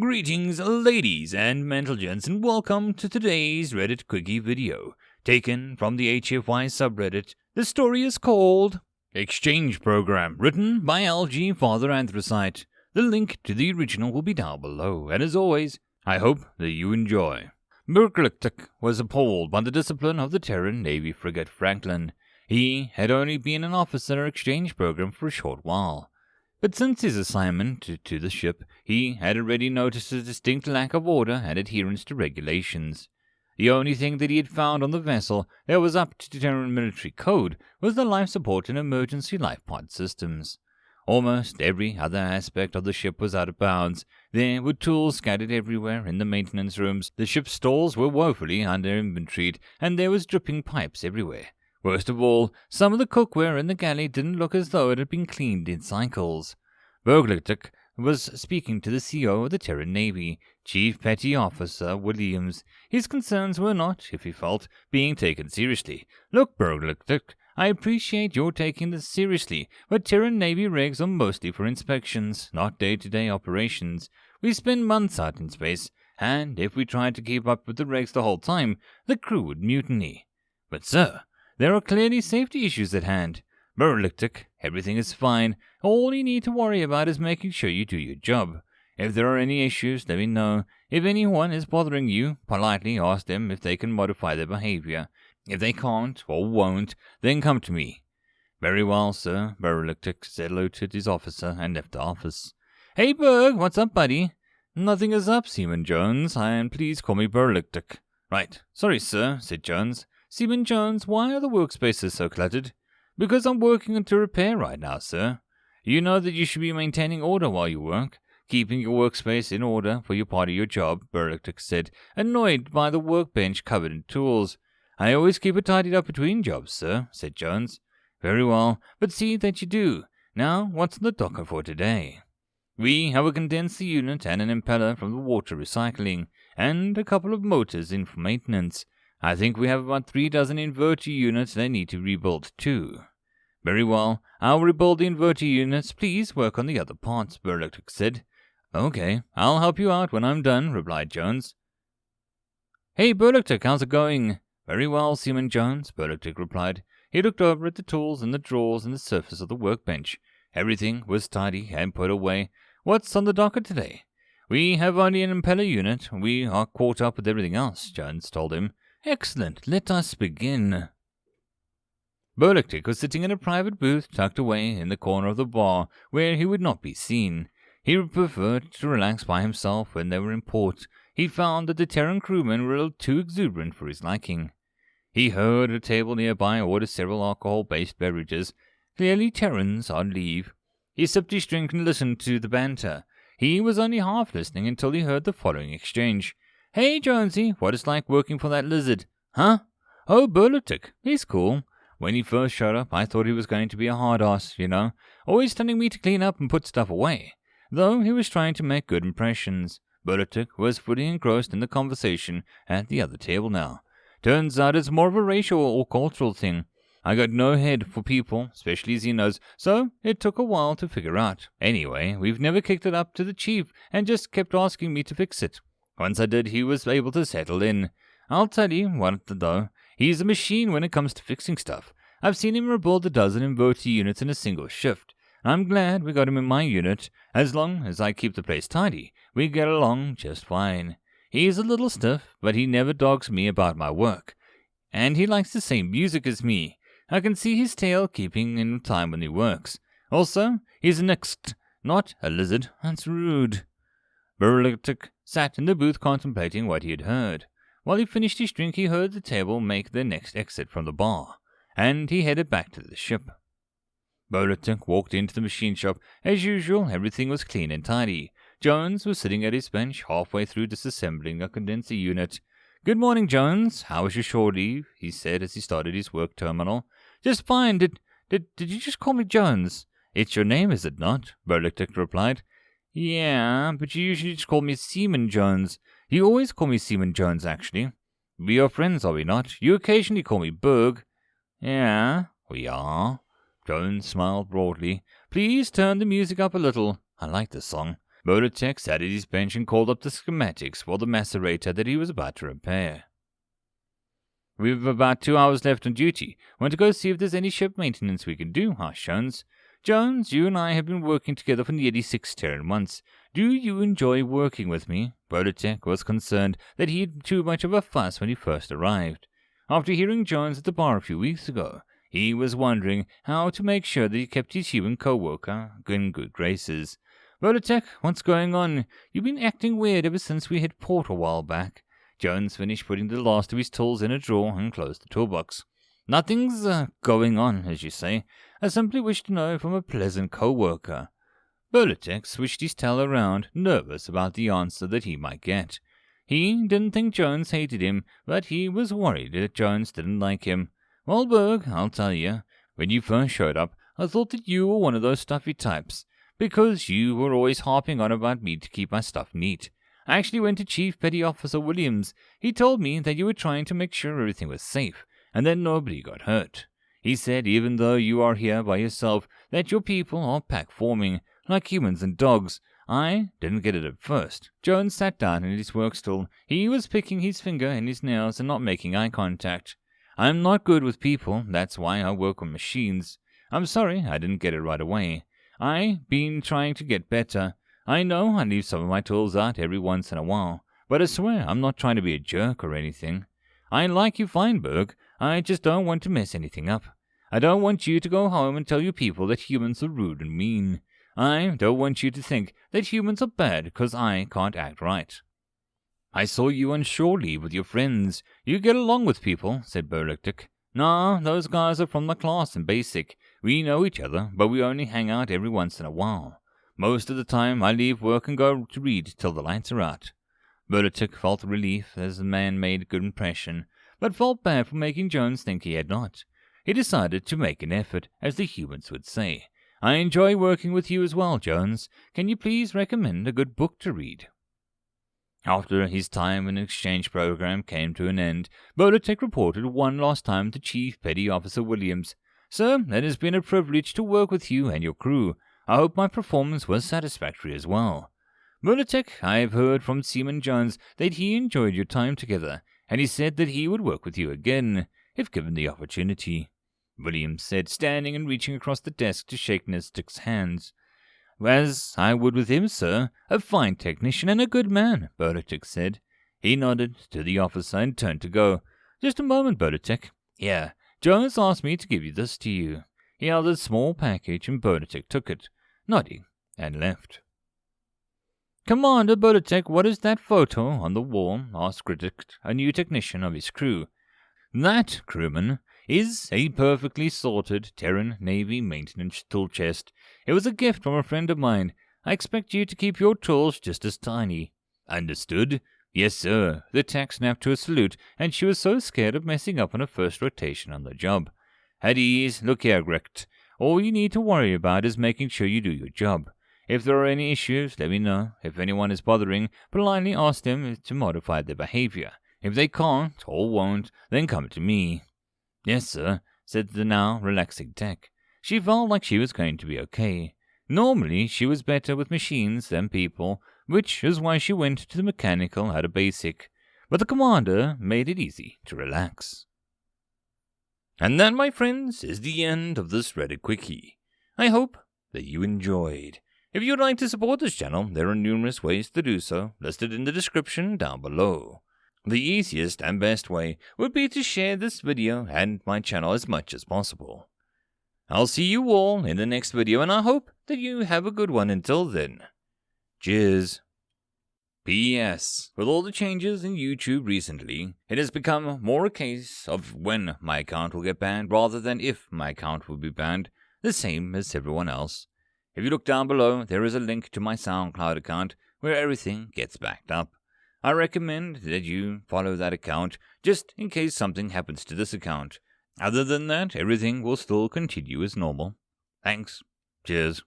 Greetings, ladies and gents, and welcome to today's Reddit Quickie video, taken from the HFY subreddit. The story is called Exchange Program, written by LgFatherAnthrocite. The link to the original will be down below, and as always, I hope that you enjoy. Berglictic was appalled by the discipline of the Terran Navy frigate Franklin. He had only been an officer in our exchange program for a short while. But since his assignment to the ship, he had already noticed a distinct lack of order and adherence to regulations. The only thing that he had found on the vessel that was up to Terran military code was the life support and emergency life pod systems. Almost every other aspect of the ship was out of bounds. There were tools scattered everywhere in the maintenance rooms, the ship's stalls were woefully under-inventoried, and there was dripping pipes everywhere. Worst of all, some of the cookware in the galley didn't look as though it had been cleaned in cycles. Berglictic was speaking to the CEO of the Terran Navy, Chief Petty Officer Williams. His concerns were not, if he felt, being taken seriously. Look, Berglictic, I appreciate your taking this seriously, but Terran Navy rigs are mostly for inspections, not day-to-day operations. We spend months out in space, and if we tried to keep up with the regs the whole time, the crew would mutiny. But sir, there are clearly safety issues at hand. Berglictic, everything is fine. All you need to worry about is making sure you do your job. If there are any issues, let me know. If anyone is bothering you, politely ask them if they can modify their behavior. If they can't or won't, then come to me. Very well, sir. Berglictic saluted his officer and left the office. Hey, Berg, what's up, buddy? Nothing is up, Seaman Jones, and please call me Berglictic. Right. Sorry, sir, said Jones. Seaman Jones, why are the workspaces so cluttered? Because I'm working on to repair right now, sir. You know that you should be maintaining order while you work, keeping your workspace in order for your part of your job, Berglictic said, annoyed by the workbench covered in tools. I always keep it tidied up between jobs, sir, said Jones. Very well, but see that you do. Now, what's on the docket for today? We have a condenser unit and an impeller from the water recycling, and a couple of motors in for maintenance. I think we have about 3 dozen inverter units that need to be rebuilt too. Very well, I'll rebuild the inverter units. Please work on the other parts, Berglictic said. Okay, I'll help you out when I'm done, replied Jones. Hey, Berglictic, how's it going? Very well, Seaman Jones, Berglictic replied. He looked over at the tools and the drawers and the surface of the workbench. Everything was tidy and put away. What's on the docket today? We have only an impeller unit. We are caught up with everything else, Jones told him. Excellent, let us begin. Berglictic was sitting in a private booth tucked away in the corner of the bar where he would not be seen. He preferred to relax by himself when they were in port. He found that the Terran crewmen were a little too exuberant for his liking. He heard a table nearby order several alcohol-based beverages, clearly Terrans on leave. He sipped his drink and listened to the banter. He was only half listening until he heard the following exchange. Hey, Jonesy, what it's like working for that lizard? Huh? Oh, Berglictic, he's cool. When he first showed up, I thought he was going to be a hard-ass, you know, always telling me to clean up and put stuff away. Though he was trying to make good impressions. Berglictic was fully engrossed in the conversation at the other table now. Turns out it's more of a racial or cultural thing. I got no head for people, especially Xenos, so it took a while to figure out. Anyway, we've never kicked it up to the chief and just kept asking me to fix it. Once I did, he was able to settle in. I'll tell you what, though, he's a machine when it comes to fixing stuff. I've seen him rebuild 12 inverter units in a single shift. I'm glad we got him in my unit. As long as I keep the place tidy, we get along just fine. He's a little stiff, but he never dogs me about my work. And he likes the same music as me. I can see his tail keeping in time when he works. Also, he's an not a lizard. That's rude. Berglictic sat in the booth contemplating what he had heard. While he finished his drink, he heard the table make their next exit from the bar, and he headed back to the ship. Berglictic walked into the machine shop. As usual, everything was clean and tidy. Jones was sitting at his bench, halfway through disassembling a condenser unit. Good morning, Jones. How was your shore leave? He said as he started his work terminal. Just fine. Did you just call me Jones? It's your name, is it not? Berglictic replied. Yeah, but you usually just call me Seaman Jones. You always call me Seaman Jones, actually. We are friends, are we not? You occasionally call me Berg. Yeah, we are. Jones smiled broadly. Please turn the music up a little. I like this song. Bolotek sat at his bench and called up the schematics for the macerator that he was about to repair. "We've about 2 hours left on duty. Want to go see if there's any ship maintenance we can do?" asked Jones. "Jones, you and I have been working together for nearly 6 Terran months. Do you enjoy working with me?" Bolotek was concerned that he had too much of a fuss when he first arrived. After hearing Jones at the bar a few weeks ago, he was wondering how to make sure that he kept his human co-worker in good graces. "Bolotek, what's going on? You've been acting weird ever since we hit port a while back." Jones finished putting the last of his tools in a drawer and closed the toolbox. "Nothing's going on, as you say. I simply wish to know if I'm a pleasant co-worker." Bolotek switched his tail around, nervous about the answer that he might get. He didn't think Jones hated him, but he was worried that Jones didn't like him. "Well, Berg, I'll tell you. When you first showed up, I thought that you were one of those stuffy types, because you were always harping on about me to keep my stuff neat. I actually went to Chief Petty Officer Williams. He told me that you were trying to make sure everything was safe, and that nobody got hurt. He said even though you are here by yourself, that your people are pack-forming, like humans and dogs. I didn't get it at first." Jones sat down in his work stool. He was picking his finger in his nails and not making eye contact. "I'm not good with people. That's why I work on machines. I'm sorry I didn't get it right away. I've been trying to get better. I know I leave some of my tools out every once in a while, but I swear I'm not trying to be a jerk or anything. I like you fine, Berg. I just don't want to mess anything up. I don't want you to go home and tell your people that humans are rude and mean. I don't want you to think that humans are bad because I can't act right." "I saw you on shore leave with your friends. You get along with people," said Bolotek. "Nah, those guys are from the class in basic. We know each other, but we only hang out every once in a while. Most of the time, I leave work and go to read till the lights are out." Bolotek felt relief as the man made a good impression, but felt bad for making Jones think he had not. He decided to make an effort, as the humans would say. "I enjoy working with you as well, Jones. Can you please recommend a good book to read?" After his time in the exchange program came to an end, Bolotek reported one last time to Chief Petty Officer Williams. "Sir, it has been a privilege to work with you and your crew. I hope my performance was satisfactory as well." "Bolotek, I have heard from Seaman Jones that he enjoyed your time together, and he said that he would work with you again, if given the opportunity," Williams said, standing and reaching across the desk to shake Nestic's hands. "As I would with him, sir. A fine technician and a good man," Bolotek said. He nodded to the officer and turned to go. "Just a moment, Bolotek. Here, Jones asked me to give this to you." He held a small package and Bolotek took it, nodding, and left. "Commander Bolotek, what is that photo on the wall?" asked Critic, a new technician of his crew. "That, crewman, is a perfectly sorted Terran Navy maintenance tool chest. It was a gift from a friend of mine. I expect you to keep your tools just as tiny." "Understood." "Yes, sir." The tech snapped to a salute, and she was so scared of messing up on her first rotation on the job. "At ease. Look here, Grecht. All you need to worry about is making sure you do your job. If there are any issues, let me know. If anyone is bothering, politely ask them to modify their behavior. If they can't or won't, then come to me." "Yes, sir," said the now relaxing tech. She felt like she was going to be okay. Normally, she was better with machines than people, which is why she went to the mechanical at a basic. But the commander made it easy to relax. And that, my friends, is the end of this Reddit Quickie. I hope that you enjoyed. If you would like to support this channel, there are numerous ways to do so, listed in the description down below. The easiest and best way would be to share this video and my channel as much as possible. I'll see you all in the next video, and I hope that you have a good one until then. Cheers. P.S. With all the changes in YouTube recently, it has become more a case of when my account will get banned rather than if my account will be banned, the same as everyone else. If you look down below, there is a link to my SoundCloud account where everything gets backed up. I recommend that you follow that account just in case something happens to this account. Other than that, everything will still continue as normal. Thanks. Cheers.